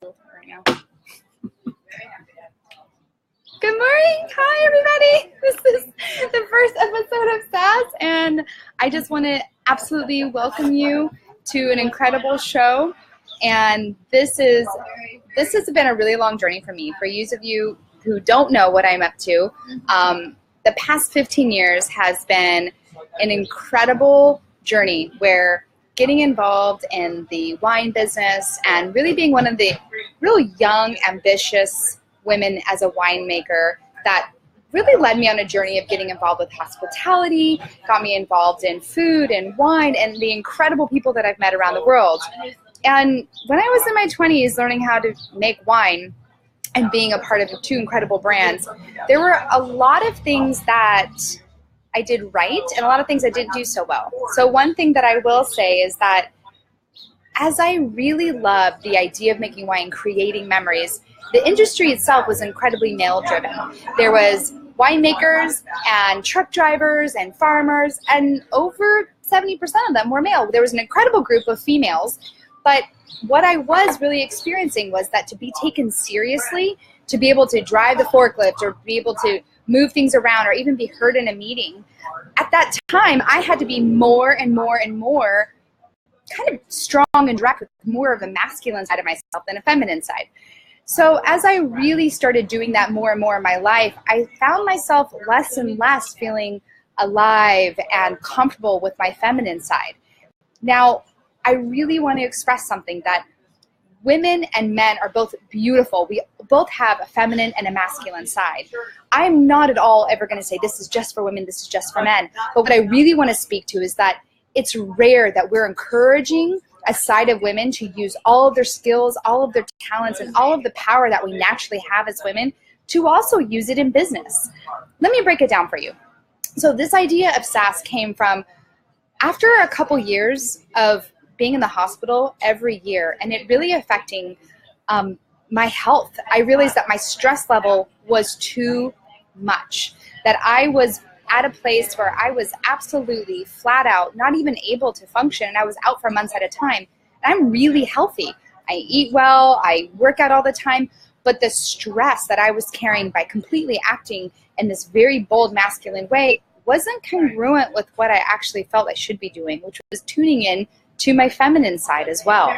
right now. Good morning. Hi, everybody. This is the first episode of SASS, and I just want to absolutely welcome you to an incredible show. And this has been a really long journey for me. For those of you who don't know what I'm up to, the past 15 years has been an incredible journey where getting involved in the wine business and really being one of the real young, ambitious women as a winemaker that really led me on a journey of getting involved with hospitality, got me involved in food and wine and the incredible people that I've met around the world. And when I was in my 20s learning how to make wine and being a part of two incredible brands, there were a lot of things that I did right and a lot of things I didn't do so well. So one thing that I will say is that as I really loved the idea of making wine, creating memories, the industry itself was incredibly male-driven. There was winemakers and truck drivers and farmers, and over 70% of them were male. There was an incredible group of females, but what I was really experiencing was that to be taken seriously, to be able to drive the forklift or be able to move things around or even be heard in a meeting, at that time I had to be more and more and more kind of strong and direct with more of a masculine side of myself than a feminine side. So as I really started doing that more and more in my life, I found myself less and less feeling alive and comfortable with my feminine side. Now, I really want to express something that women and men are both beautiful. We both have a feminine and a masculine side. I'm not at all ever going to say this is just for women, this is just for men. But what I really want to speak to is that it's rare that we're encouraging a side of women to use all of their skills, all of their talents, and all of the power that we naturally have as women to also use it in business. Let me break it down for you. So this idea of SASS came from after a couple years of being in the hospital every year and it really affecting my health. I realized that my stress level was too much, that I was at a place where I was absolutely flat out, not even able to function, and I was out for months at a time. And I'm really healthy. I eat well, I work out all the time, but the stress that I was carrying by completely acting in this very bold masculine way wasn't congruent with what I actually felt I should be doing, which was tuning in to my feminine side as well.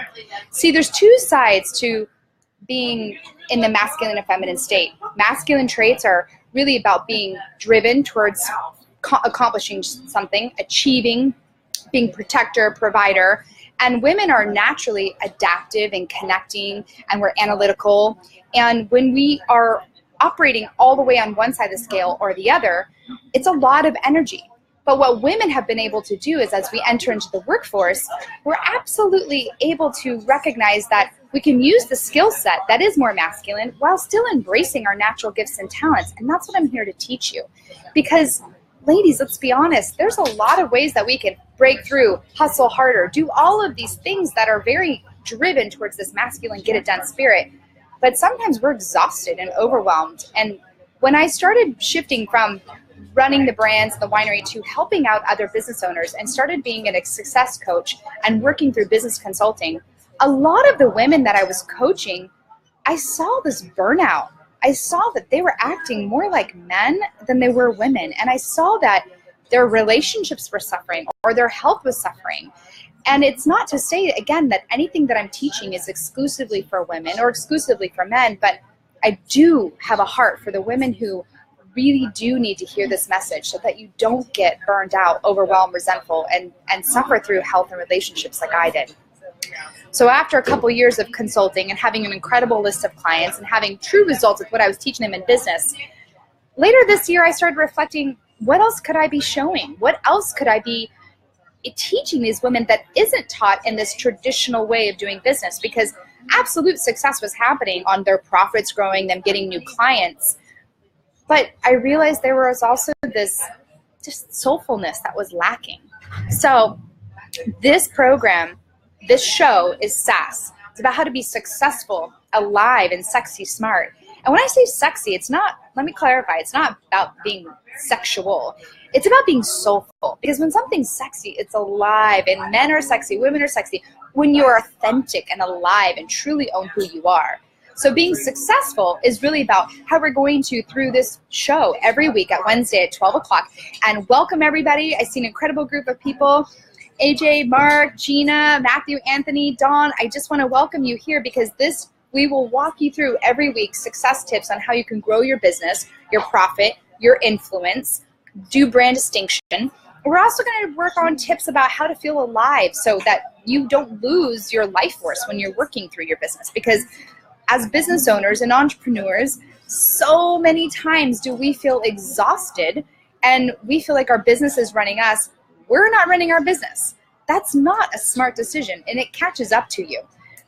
See, there's two sides to being in the masculine and feminine state. Masculine traits are really about being driven towards accomplishing something, achieving, being protector, provider. And women are naturally adaptive and connecting, and we're analytical. And when we are operating all the way on one side of the scale or the other, it's a lot of energy. But what women have been able to do is as we enter into the workforce, we're absolutely able to recognize that we can use the skill set that is more masculine while still embracing our natural gifts and talents. And that's what I'm here to teach you. Because, ladies, let's be honest, there's a lot of ways that we can break through, hustle harder, do all of these things that are very driven towards this masculine, get-it-done spirit. But sometimes we're exhausted and overwhelmed. And when I started shifting from running the brands, the winery, to helping out other business owners and started being a success coach and working through business consulting, a lot of the women that I was coaching, I saw this burnout. I saw that they were acting more like men than they were women. And I saw that their relationships were suffering or their health was suffering. And it's not to say, again, that anything that I'm teaching is exclusively for women or exclusively for men, but I do have a heart for the women who really do need to hear this message so that you don't get burned out, overwhelmed, resentful, and suffer through health and relationships like I did. So after a couple years of consulting and having an incredible list of clients and having true results with what I was teaching them in business, later this year I started reflecting, what else could I be showing? What else could I be teaching these women that isn't taught in this traditional way of doing business? Because absolute success was happening on their profits growing, them getting new clients. But I realized there was also this just soulfulness that was lacking. So this program, this show is SASS. It's about how to be successful, alive, and sexy smart. And when I say sexy, it's not, let me clarify, it's not about being sexual. It's about being soulful. Because when something's sexy, it's alive. And men are sexy, women are sexy. when you're authentic and alive and truly own who you are. So being successful is really about how we're going to, through this show every week at Wednesday at 12 o'clock. And welcome everybody. I see an incredible group of people. AJ, Mark, Gina, Matthew, Anthony, Dawn. I just want to welcome you here because we will walk you through every week success tips on how you can grow your business, your profit, your influence, do brand distinction. We're also going to work on tips about how to feel alive so that you don't lose your life force when you're working through your business. Because as business owners and entrepreneurs, so many times do we feel exhausted and we feel like our business is running us. We're not running our business. That's not a smart decision, and it catches up to you.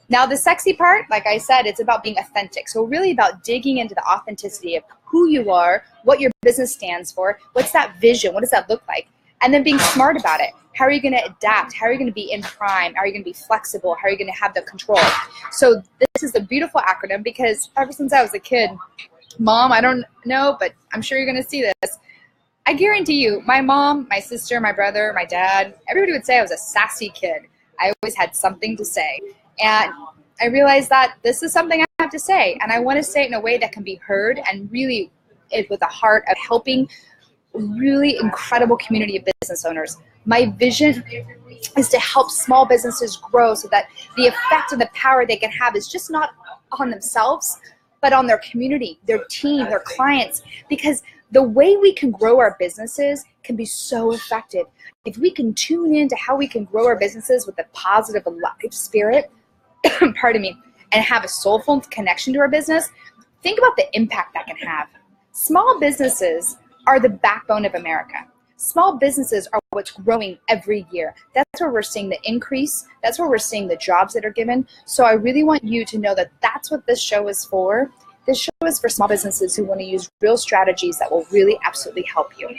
Now, the sexy part, like I said, it's about being authentic. So really about digging into the authenticity of who you are, what your business stands for, what's that vision, what does that look like, and then being smart about it. How are you going to adapt? How are you going to be in prime? How are you going to be flexible? How are you going to have the control? So this is a beautiful acronym because ever since I was a kid, Mom, I don't know, but I'm sure you're going to see this. I guarantee you, my mom, my sister, my brother, my dad, everybody would say I was a sassy kid. I always had something to say. And I realized that this is something I have to say. And I want to say it in a way that can be heard and really with a heart of helping really incredible community of business owners. My vision is to help small businesses grow so that the effect and the power they can have is just not on themselves, but on their community, their team, their clients. Because the way we can grow our businesses can be so effective. If we can tune into how we can grow our businesses with a positive, alive spirit, pardon me, and have a soulful connection to our business, think about the impact that can have. Small businesses are the backbone of America. Small businesses are what's growing every year. That's where we're seeing the increase. That's where we're seeing the jobs that are given. So I really want you to know that that's what this show is for. This show is for small businesses who want to use real strategies that will really absolutely help you.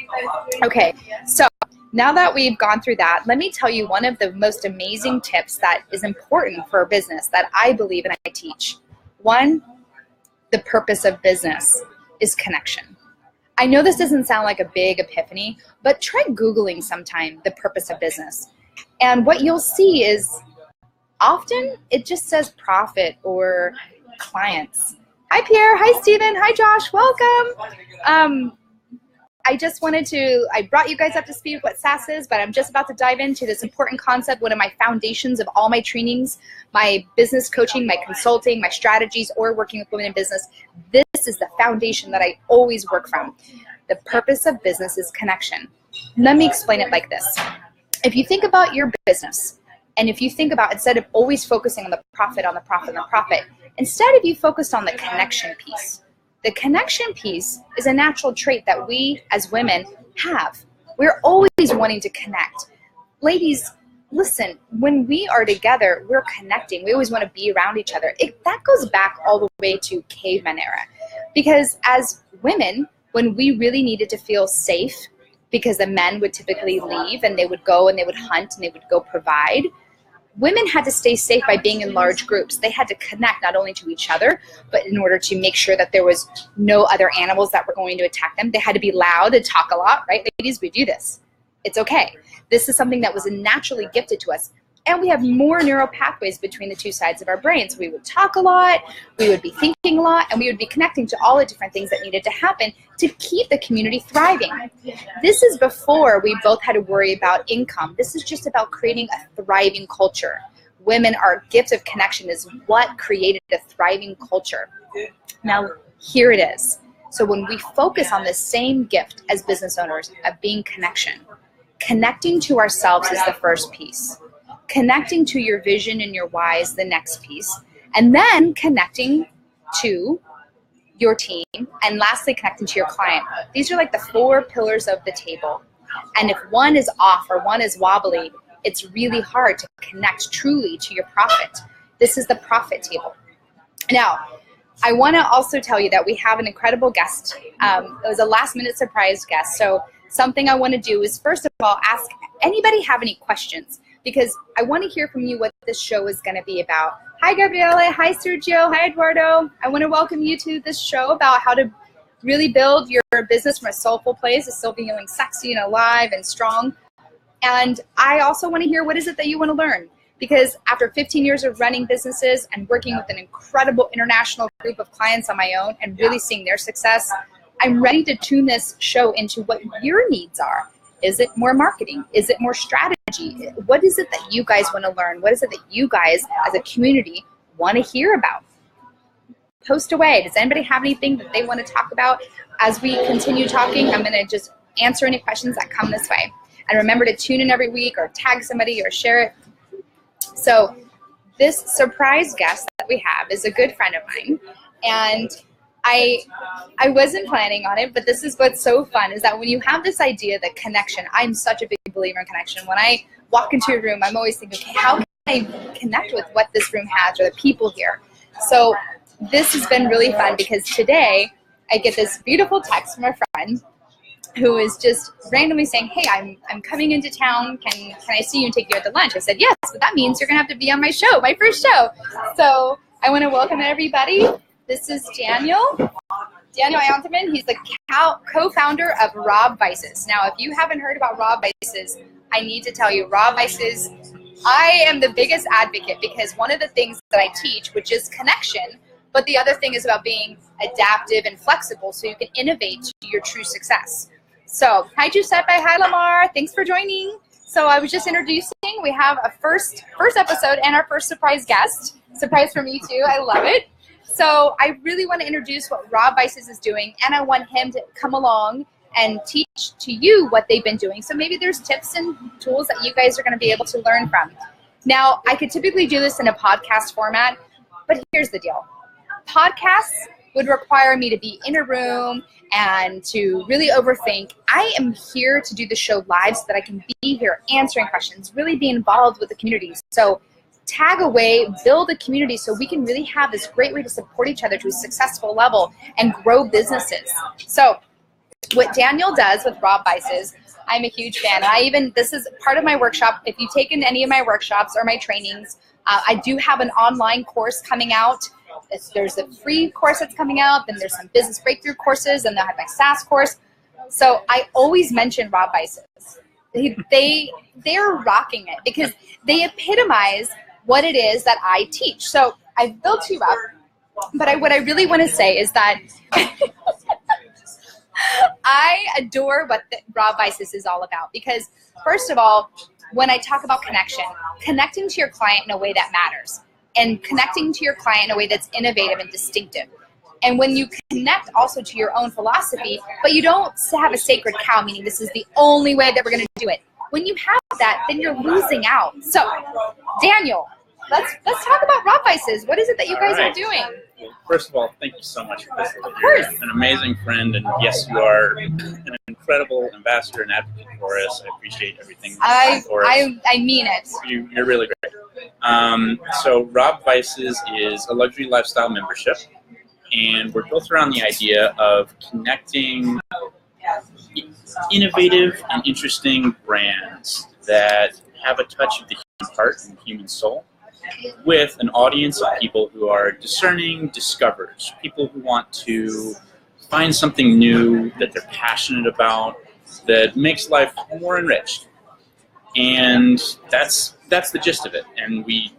Okay, so now that we've gone through that, let me tell you one of the most amazing tips that is important for a business that I believe and I teach. One, the purpose of business is connection. I know this doesn't sound like a big epiphany, but try Googling sometime the purpose of business. And what you'll see is often it just says profit or clients. Hi, Pierre. Hi, Stephen. Hi, Josh. Welcome. I brought you guys up to speed with what SASS is, but I'm just about to dive into this important concept, one of my foundations of all my trainings, my business coaching, my consulting, my strategies, or working with women in business. This is the foundation that I always work from. The purpose of business is connection. Let me explain it like this. If you think about your business, and if you think about, instead of always focusing on the profit, instead if you focused on the connection piece. The connection piece is a natural trait that we as women have. We're always wanting to connect. Ladies, listen, when we are together, we're connecting. We always want to be around each other. That goes back all the way to caveman era. Because as women, when we really needed to feel safe, because the men would typically leave and they would go and they would hunt and they would go provide, women had to stay safe by being in large groups. They had to connect not only to each other, but in order to make sure that there was no other animals that were going to attack them. They had to be loud and talk a lot, right? Ladies, we do this. It's okay. This is something that was naturally gifted to us. And we have more neural pathways between the two sides of our brains. We would talk a lot, we would be thinking a lot, and we would be connecting to all the different things that needed to happen to keep the community thriving. This is before we both had to worry about income. This is just about creating a thriving culture. Women, our gift of connection is what created a thriving culture. Now, here it is. So when we focus on the same gift as business owners of being connection, connecting to ourselves is the first piece. Connecting to your vision and your why is the next piece. And then connecting to your team. And lastly, connecting to your client. These are like the 4 pillars of the table. And if one is off or one is wobbly, it's really hard to connect truly to your profit. This is the profit table. Now, I want to also tell you that we have an incredible guest. It was a last-minute surprise guest. So something I want to do is, first of all, ask anybody have any questions, because I want to hear from you what this show is going to be about. Hi, Gabriele. Hi, Sergio. Hi, Eduardo. I want to welcome you to this show about how to really build your business from a soulful place, to still feeling sexy and alive and strong. And I also want to hear, what is it that you want to learn? because after 15 years of running businesses and working with an incredible international group of clients on my own and really seeing their success, I'm ready to tune this show into what your needs are. Is it more marketing? Is it more strategy? What is it that you guys want to learn? What is it that you guys as a community want to hear about? Post away. Does anybody have anything that they want to talk about? As we continue talking, I'm going to just answer any questions that come this way. And remember to tune in every week or tag somebody or share it. So this surprise guest that we have is a good friend of mine. And I wasn't planning on it, but this is what's so fun, is that when you have this idea, the connection, I'm such a big believer in connection. When I walk into a room, I'm always thinking, okay, how can I connect with what this room has or the people here? So this has been really fun, because today I get this beautiful text from a friend who is just randomly saying, hey, I'm coming into town. Can I see you and take you out to lunch? I said, yes, but that means you're going to have to be on my show, my first show. So I want to welcome everybody. This is Daniel Alderman. He's the co-founder of Rob Vices. Now, if you haven't heard about Rob Vices, I need to tell you, Rob Vices, I am the biggest advocate, because one of the things that I teach, which is connection, but the other thing is about being adaptive and flexible so you can innovate to your true success. So, hi Giuseppe, hi Lamar, thanks for joining. So I was just introducing, we have a first episode and our first surprise guest. Surprise for me too, I love it. So I really want to introduce what Rob Vices is doing, and I want him to come along and teach to you what they've been doing. So maybe there's tips and tools that you guys are going to be able to learn from. Now, I could typically do this in a podcast format, but here's the deal. Podcasts would require me to be in a room and to really overthink. I am here to do the show live so that I can be here answering questions, really be involved with the community. So tag away, build a community so we can really have this great way to support each other to a successful level and grow businesses. So what Daniel does with Rob Vices, I'm a huge fan. This is part of my workshop. If you've taken any of my workshops or my trainings, I do have an online course coming out. There's a free course that's coming out, then there's some business breakthrough courses, and they'll have my SASS course. So I always mention Rob Vices. They're rocking it because they epitomize what it is that I teach. So I've built you up, but what I really want to say is that I adore what Rob Vices is all about, because first of all, when I talk about connection, connecting to your client in a way that matters, and connecting to your client in a way that's innovative and distinctive. And when you connect also to your own philosophy, but you don't have a sacred cow, meaning this is the only way that we're going to do it. When you have that, then you're losing out. So, Daniel, let's talk about Rob Vices. What is it that you guys are doing? Well, first of all, thank you so much for this. Of course. You're an amazing friend, and yes, you are an incredible ambassador and advocate for us. I appreciate everything you're doing for us. I mean it. You're really great. So Rob Vices is a luxury lifestyle membership, and we're built around the idea of connecting innovative and interesting brands that have a touch of the human heart and human soul with an audience of people who are discerning discoverers, people who want to find something new that they're passionate about, that makes life more enriched. And that's the gist of it. And we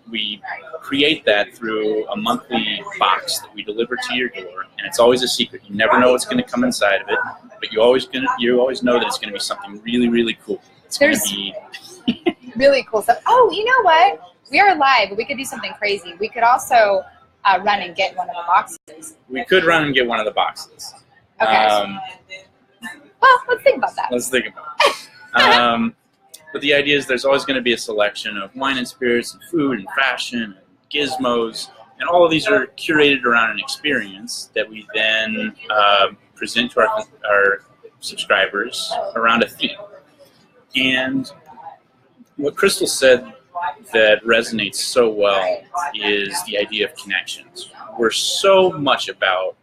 create that through a monthly box that we deliver to your door, and it's always a secret. You never know what's going to come inside of it, but you always know that it's going to be something really, really cool. It's going to be really cool stuff. Oh, you know what? We are live, but we could do something crazy. We could also run and get one of the boxes. We could run and get one of the boxes. Okay. Well, let's think about that. Let's think about it. But the idea is there's always going to be a selection of wine and spirits and food and fashion and gizmos, and all of these are curated around an experience that we then present to our subscribers around a theme. And what Crystal said that resonates so well is the idea of connections. We're so much about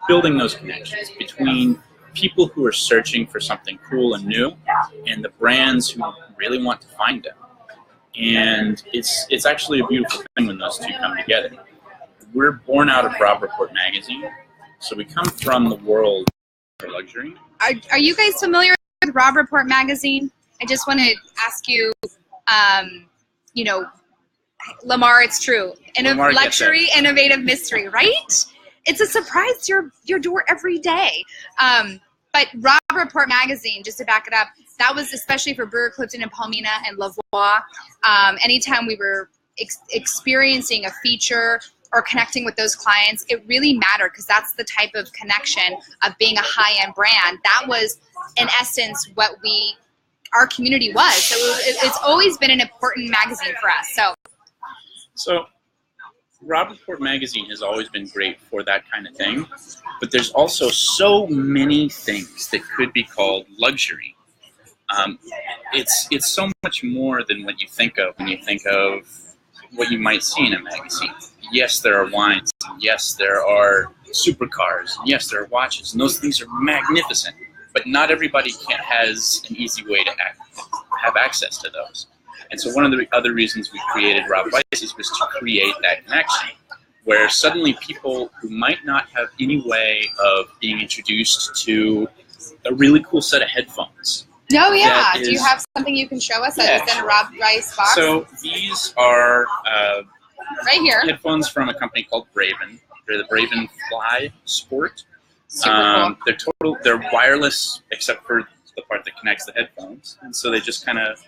building those connections between people who are searching for something cool and new and the brands who really want to find them. And it's actually a beautiful thing when those two come together. We're born out of Rob Report magazine, so we come from the world of luxury. Are you guys familiar with Rob Report magazine? I just want to ask you, Lamar, it's true. Lamar gets Luxury, innovative mystery, right? It's a surprise to your door every day. But Rob Report magazine, just to back it up, that was especially for Brewer Clifton and Palmina and Lavoie. Anytime we were experiencing a feature or connecting with those clients, it really mattered because that's the type of connection of being a high-end brand. That was, in essence, what our community was. So it's always been an important magazine for us. So Rob Report magazine has always been great for that kind of thing, but there's also so many things that could be called luxury. It's so much more than what you think of when you think of what you might see in a magazine. Yes, there are wines. Yes, there are supercars. Yes, there are watches. And those things are magnificent. But not everybody has an easy way to have access to those. And so one of the other reasons we created Rob Vices was to create that connection, where suddenly people who might not have any way of being introduced to a really cool set of headphones. Oh, yeah. Do you have something you can show us that is in a Rob Rice box? So these are right here. Headphones from a company called Braven. They're the Braven Fly Sport. Super cool. They're wireless except for the part that connects the headphones. And so they just kind of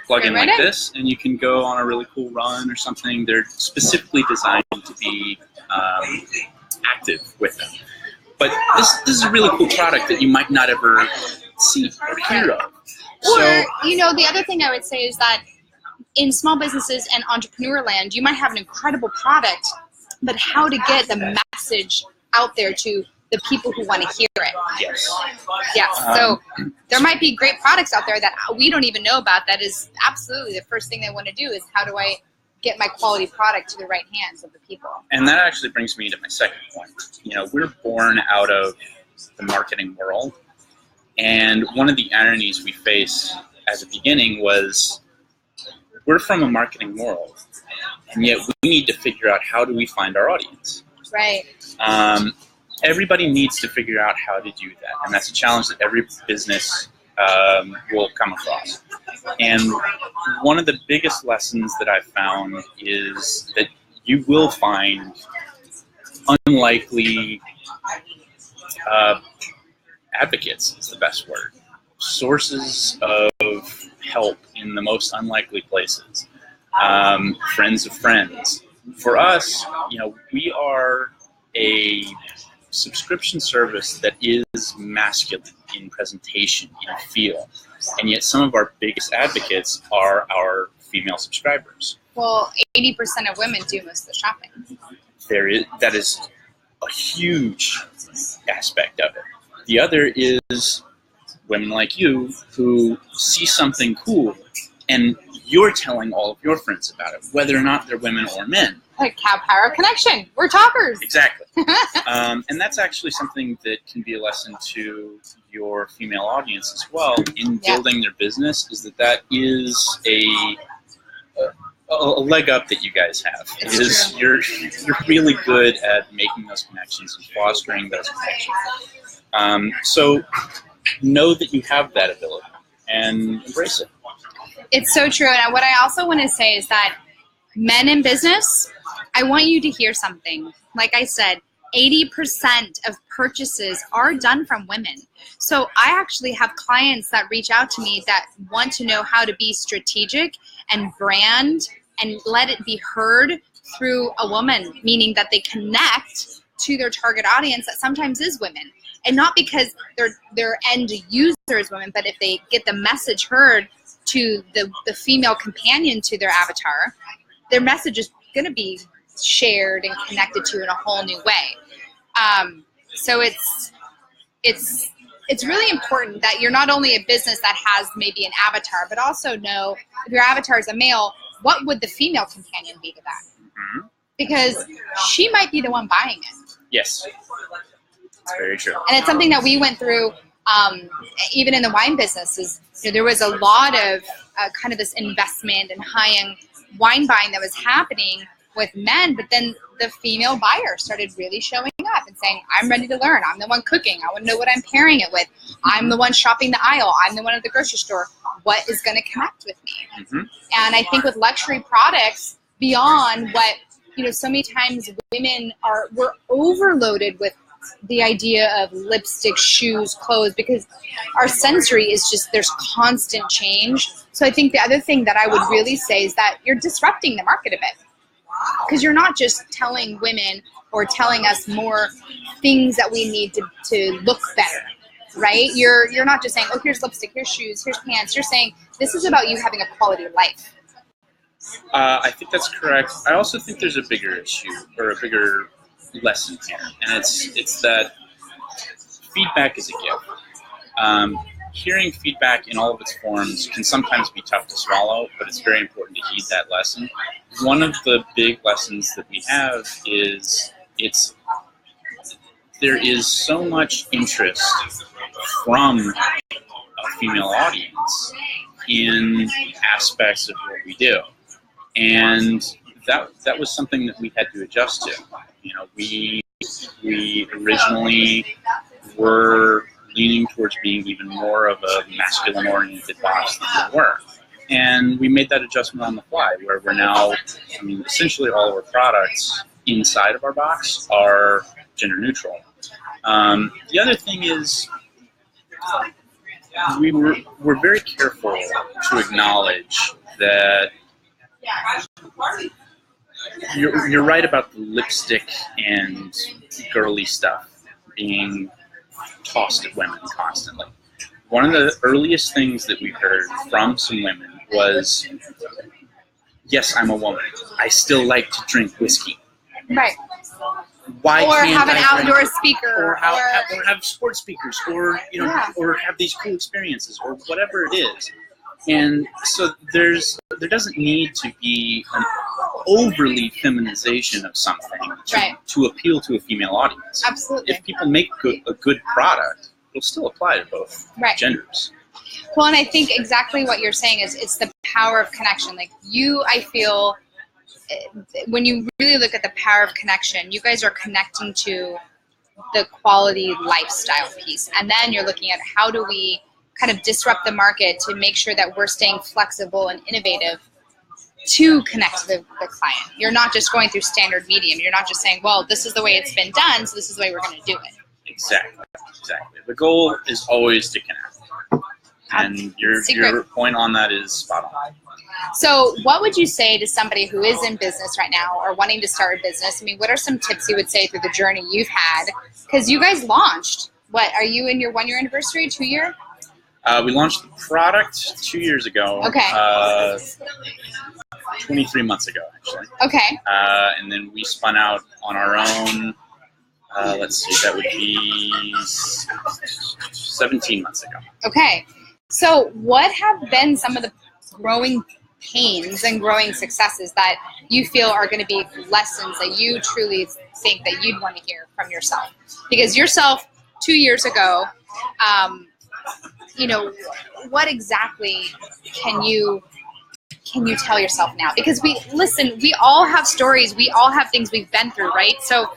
plug in like this, and you can go on a really cool run or something. They're specifically designed to be active with them. But this is a really cool product that you might not ever see or hear of. Or, the other thing I would say is that in small businesses and entrepreneur land, you might have an incredible product, but how to get the message out there to the people who want to hear it. Yes. So there might be great products out there that we don't even know about. That is absolutely the first thing they want to do is how do I get my quality product to the right hands of the people? And that actually brings me to my second point. We're born out of the marketing world. And one of the ironies we face as a beginning was we're from a marketing world, and yet we need to figure out how do we find our audience. Right. Everybody needs to figure out how to do that, and that's a challenge that every business will come across. And one of the biggest lessons that I've found is that you will find unlikely advocates is the best word. Sources of help in the most unlikely places. Friends of friends. For us, we are a subscription service that is masculine in presentation, in feel, and yet some of our biggest advocates are our female subscribers. Well, 80% of women do most of the shopping. That is a huge aspect of it. The other is women like you who see something cool and you're telling all of your friends about it, whether or not they're women or men. Like Cow Power Connection. We're talkers. Exactly. And that's actually something that can be a lesson to your female audience as well in building their business, is that is a leg up that you guys have. You're really good at making those connections and fostering those connections. So know that you have that ability and embrace it. It's so true. And what I also want to say is that men in business, I want you to hear something. Like I said, 80% of purchases are done from women. So I actually have clients that reach out to me that want to know how to be strategic and brand and let it be heard through a woman, meaning that they connect to their target audience that sometimes is women. And not because their end user is women, but if they get the message heard to the female companion to their avatar, their message is going to be shared and connected to in a whole new way. So it's really important that you're not only a business that has maybe an avatar, but also know if your avatar is a male, what would the female companion be to that? Mm-hmm. Because she might be the one buying it. Yes, it's very true. And it's something that we went through even in the wine business. Is there was a lot of kind of this investment and high-end wine buying that was happening, with men, but then the female buyer started really showing up and saying, I'm ready to learn. I'm the one cooking. I want to know what I'm pairing it with. I'm the one shopping the aisle. I'm the one at the grocery store. What is going to connect with me? Mm-hmm. And I think with luxury products, beyond what, so many times we're overloaded with the idea of lipstick, shoes, clothes, because our sensory is just, there's constant change. So I think the other thing that I would really say is that you're disrupting the market a bit, because you're not just telling women or telling us more things that we need to look better, right? You're not just saying, oh, here's lipstick, here's shoes, here's pants. You're saying this is about you having a quality of life. I think that's correct. I also think there's a bigger issue, or a bigger lesson here, and it's that feedback is a gift. Hearing feedback in all of its forms can sometimes be tough to swallow, but it's very important to heed that lesson. One of the big lessons that we have is there is so much interest from a female audience in aspects of what we do, and that was something that we had to adjust to. We originally were leaning towards being even more of a masculine-oriented box than we were. And we made that adjustment on the fly, where we're now, essentially all of our products inside of our box are gender neutral. The other thing is, we're very careful to acknowledge that you're right about the lipstick and girly stuff being tossed at women constantly. One of the earliest things that we heard from some women was, yes, I'm a woman. I still like to drink whiskey. Right. Why or can't have an I outdoor speaker. Or have sports speakers, or or have these cool experiences, or whatever it is. And so there doesn't need to be an overly feminization of something to appeal to a female audience. Absolutely. If people make a good product, it'll still apply to both genders. Well, and I think exactly what you're saying is it's the power of connection. Like I feel, when you really look at the power of connection, you guys are connecting to the quality lifestyle piece. And then you're looking at how do we kind of disrupt the market to make sure that we're staying flexible and innovative to connect to the client. You're not just going through standard medium. You're not just saying, well, this is the way it's been done, so this is the way we're going to do it. Exactly. The goal is always to connect. And your point on that is spot on. So what would you say to somebody who is in business right now or wanting to start a business? What are some tips you would say through the journey you've had? Because you guys launched, are you in your 1-year anniversary, 2-year? We launched the product 2 years ago. Okay. 23 months ago, actually. Okay. And then we spun out on our own, let's see, that would be 17 months ago. Okay. So what have been some of the growing pains and growing successes that you feel are going to be lessons that you truly think that you'd want to hear from yourself? Because yourself 2 years ago, what exactly can you tell yourself now? Because we all have stories, we all have things we've been through, right? So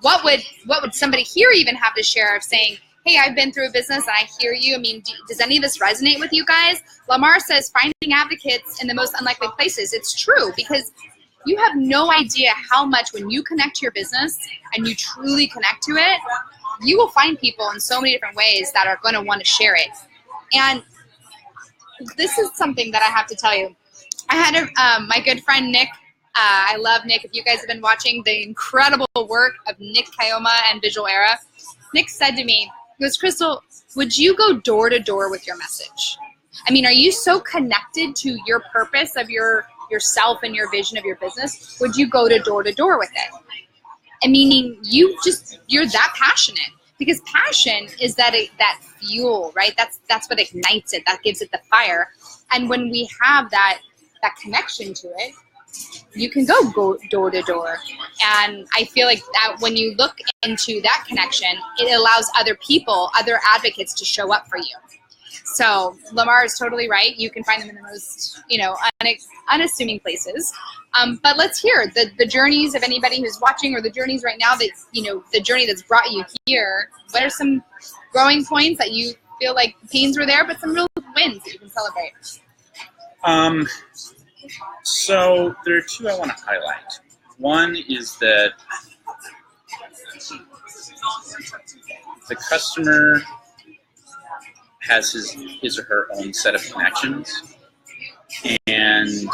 what would somebody here even have to share of saying, hey, I've been through a business and I hear you. Does any of this resonate with you guys? Lamar says finding advocates in the most unlikely places. It's true, because you have no idea how much when you connect to your business and you truly connect to it, you will find people in so many different ways that are going to want to share it. And this is something that I have to tell you. I had my good friend Nick. I love Nick. If you guys have been watching the incredible work of Nick Kayoma and Visual Era, Nick said to me, he goes, Crystal, would you go door to door with your message? Are you so connected to your purpose of yourself and your vision of your business? Would you go to door with it? And meaning you're that passionate, because passion is that fuel, right? That's what ignites it. That gives it the fire. And when we have that connection to it, you can go door to door. And I feel like that when you look into that connection, it allows other people, other advocates to show up for you. So Lamar is totally right. You can find them in the most, unassuming places. But let's hear the journeys of anybody who's watching, or the journeys right now that, the journey that's brought you here. What are some growing points that you feel like the pains were there, but some real wins that you can celebrate? So there are two I want to highlight. One is that the customer has his or her own set of connections, and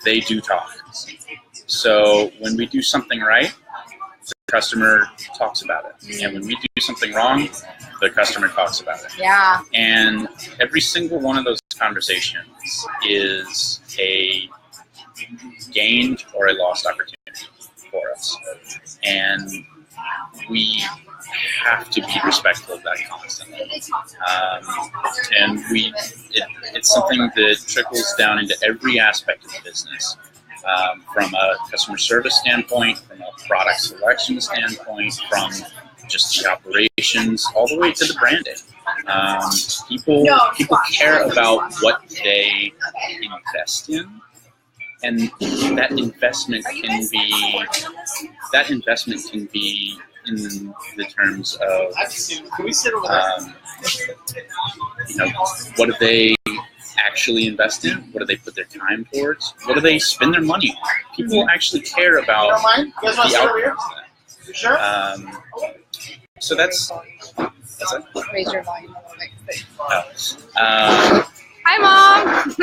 they do talk. So when we do something right, the customer talks about it. And when we do something wrong, the customer talks about it. Yeah. And every single one of those conversations is a gained or a lost opportunity for us. And we have to be respectful of that constantly. And it's something that trickles down into every aspect of the business, from a customer service standpoint, from a product selection standpoint, from just the operations, all the way to the branding. People care about what they invest in, and that investment can be in the terms of, what do they actually invest in? What do they put their time towards? What do they spend their money on? People actually care about the outcomes of that. So that's it. Raise your volume a little bit. Hi, Mom.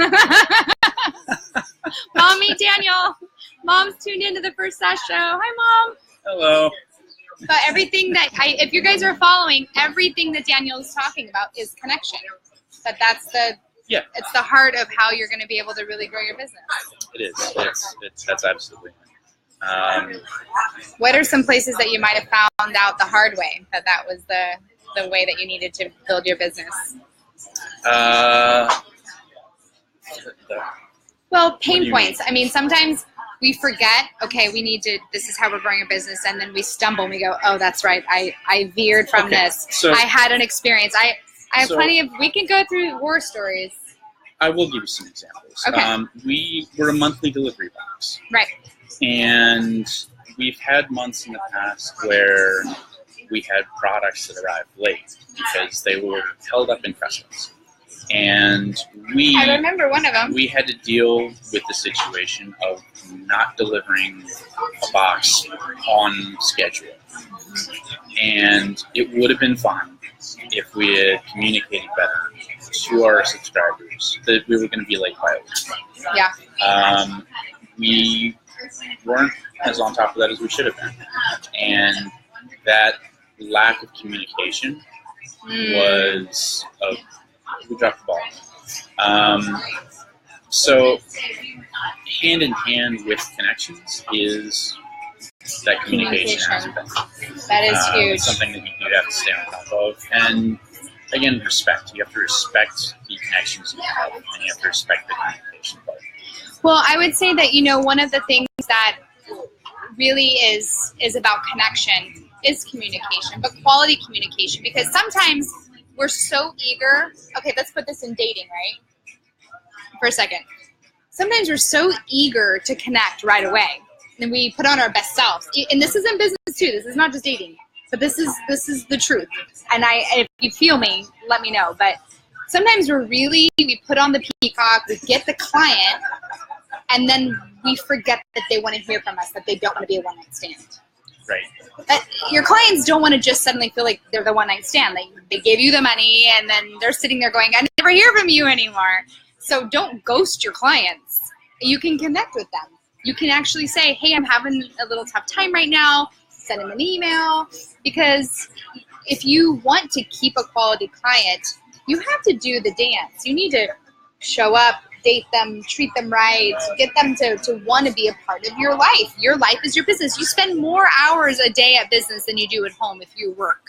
Mom, meet Daniel. Mom's tuned into the first SASS show. Hi, Mom. Hello. But everything if you guys are following, everything that Daniel's talking about is connection. But it's the heart of how you're going to be able to really grow your business. It is. That's absolutely. What are some places that you might have found out the hard way that was the way that you needed to build your business? Well, pain points. I mean, sometimes we forget, okay, this is how we're growing a business, and then we stumble and we go, oh, that's right, I veered from this. So, I had an experience. I have we can go through war stories. I will give you some examples. Okay. We're a monthly delivery box. Right. And we've had months in the past where we had products that arrived late because they were held up in customs. And I remember one of them. We had to deal with the situation of not delivering a box on schedule. And it would have been fine if we had communicated better to our subscribers that we were going to be late by a week. Yeah. We weren't as on top of that as we should have been. And that lack of communication was we dropped the ball. So hand in hand with connections is that communication aspect. That is huge. It's something that you do have to stay on top of. And again, respect. You have to respect the connections you have, and you have to respect the communication part. Well, I would say that, one of the things that really is about connection is communication, but quality communication, because sometimes we're so eager. Okay, let's put this in dating, right? For a second. Sometimes we're so eager to connect right away, and we put on our best selves. And this is in business too. This is not just dating, but this is the truth. And if you feel me, let me know. But sometimes we put on the peacock, we get the client, and then we forget that they want to hear from us, that they don't want to be a one-night stand. Right. But your clients don't want to just suddenly feel like they're the one-night stand. They gave you the money, and then they're sitting there going, I never hear from you anymore. So don't ghost your clients. You can connect with them. You can actually say, hey, I'm having a little tough time right now. Send them an email. Because if you want to keep a quality client, you have to do the dance. You need to show up, date them, treat them right, get them to want to be a part of your life. Your life is your business. You spend more hours a day at business than you do at home if you work.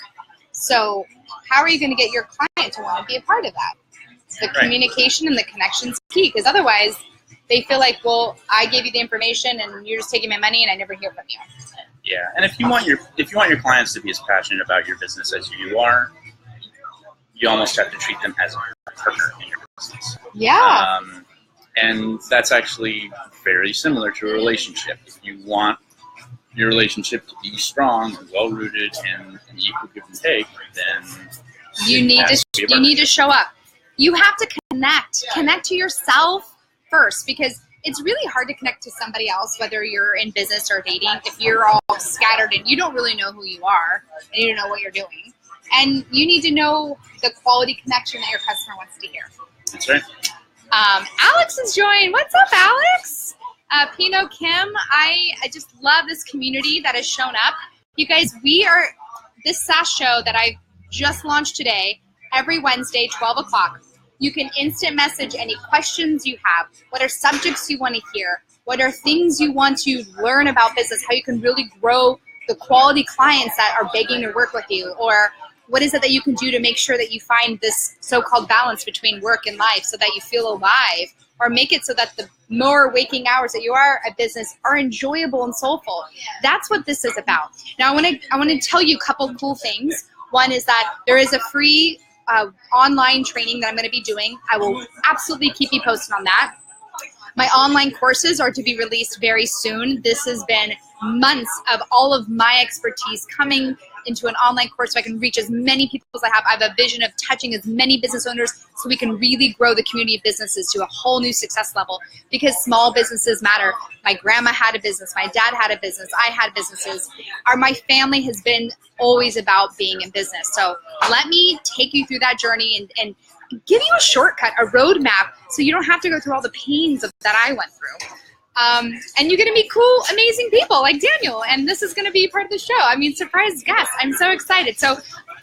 So how are you going to get your client to want to be a part of that? The communication and the connection's key, because otherwise they feel like, well, I gave you the information and you're just taking my money and I never hear from you. Yeah, and if you want your clients to be as passionate about your business as you are, you almost have to treat them as a partner in your business. Yeah. And that's actually very similar to a relationship. If you want your relationship to be strong and well-rooted and an equal give and take, then you need to show up. You have to connect to yourself first, because it's really hard to connect to somebody else, whether you're in business or dating, if you're all scattered and you don't really know who you are and you don't know what you're doing. And you need to know the quality connection that your customer wants to hear. That's right. Alex has joined. What's up, Alex? Pino, Kim, I just love this community that has shown up. You guys, this SASS show that I just launched today, every Wednesday, 12 o'clock. You can instant message any questions you have. What are subjects you want to hear? What are things you want to learn about business? How you can really grow the quality clients that are begging to work with you? Or what is it that you can do to make sure that you find this so-called balance between work and life so that you feel alive? Or make it so that the more waking hours that you are at business are enjoyable and soulful. That's what this is about. Now, I want to tell you a couple cool things. One is that there is a free online training that I'm going to be doing. I will absolutely keep you posted on that. My online courses are to be released very soon. This has been months of all of my expertise coming into an online course so I can reach as many people as I have. I have a vision of touching as many business owners so we can really grow the community of businesses to a whole new success level, because small businesses matter. My grandma had a business. My dad had a business. I had businesses. My family has been always about being in business. So let me take you through that journey and give you a shortcut, a roadmap, so you don't have to go through all the pains that I went through. And you're going to meet cool, amazing people like Daniel, and this is going to be part of the show. I mean, surprise guest. I'm so excited. So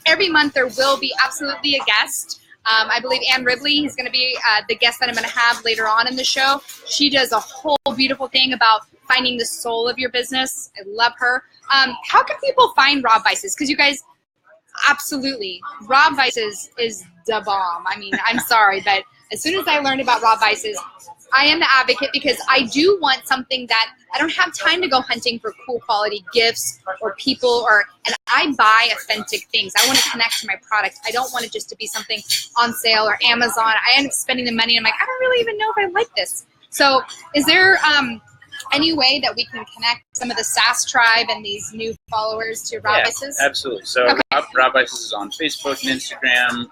every month there will be absolutely a guest. I believe Ann Ribley is going to be the guest that I'm going to have later on in the show. She does a whole beautiful thing about finding the soul of your business. I love her. How can people find Rob Vices? Because you guys, absolutely, Rob Vices is the bomb. I mean, I'm sorry, but as soon as I learned about Rob Vices, I am the advocate, because I do want something that I don't have time to go hunting for cool quality gifts or people, and I buy authentic things. I want to connect to my product. I don't want it just to be something on sale or Amazon. I end up spending the money and I'm like, I don't really even know if I like this. So is there any way that we can connect some of the SASS tribe and these new followers to Rob Vices? Absolutely. So okay. Rob Vices is on Facebook and Instagram.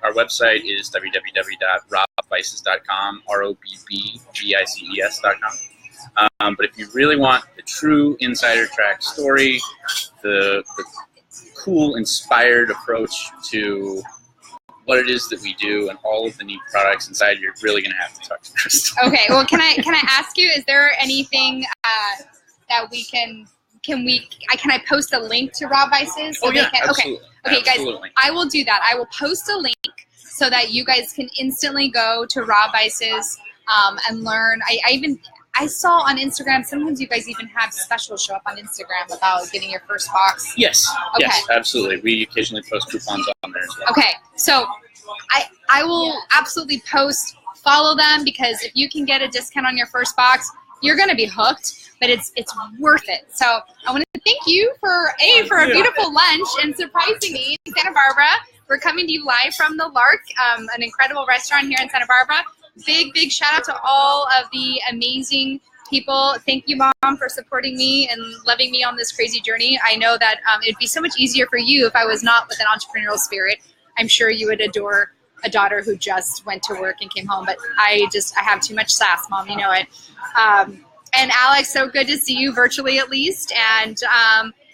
Our website is www.robvices.com, ROBBVICES.com. But if you really want the true insider track story, the cool, inspired approach to what it is that we do and all of the neat products inside, you're really going to have to talk to Crystal. Okay. Well, can I ask you, is there anything that we can I post a link to Rob Vices? So absolutely. Okay, absolutely. guys, I will do that. I will post a link so that you guys can instantly go to Rob Vices and learn. I saw on Instagram, sometimes you guys even have specials show up on Instagram about getting your first box. Yes. Okay. Yes, absolutely. We occasionally post coupons on there as well. Okay. So I will absolutely follow them, because if you can get a discount on your first box, you're going to be hooked, but it's worth it. So I want to thank you for a beautiful lunch and surprising me in Santa Barbara. We're coming to you live from the Lark, an incredible restaurant here in Santa Barbara. Big shout out to all of the amazing people. Thank you, Mom, for supporting me and loving me on this crazy journey. I know that it'd be so much easier for you if I was not with an entrepreneurial spirit. I'm sure you would adore a daughter who just went to work and came home, but I have too much sass, Mom, you know it. And Alex, so good to see you virtually at least. And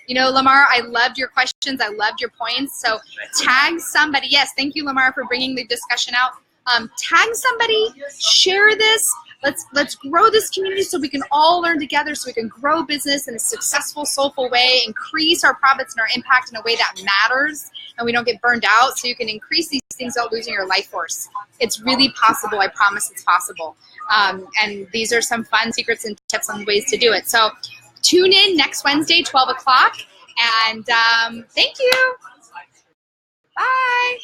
Lamar, I loved your questions. I loved your points. So tag somebody. Yes, thank you, Lamar, for bringing the discussion out. Tag somebody, share this. Let's grow this community so we can all learn together, so we can grow business in a successful, soulful way, increase our profits and our impact in a way that matters, and we don't get burned out, so you can increase these things without losing your life force. It's really possible. I promise it's possible. And these are some fun secrets and tips on ways to do it. So tune in next Wednesday, 12 o'clock, and thank you. Bye.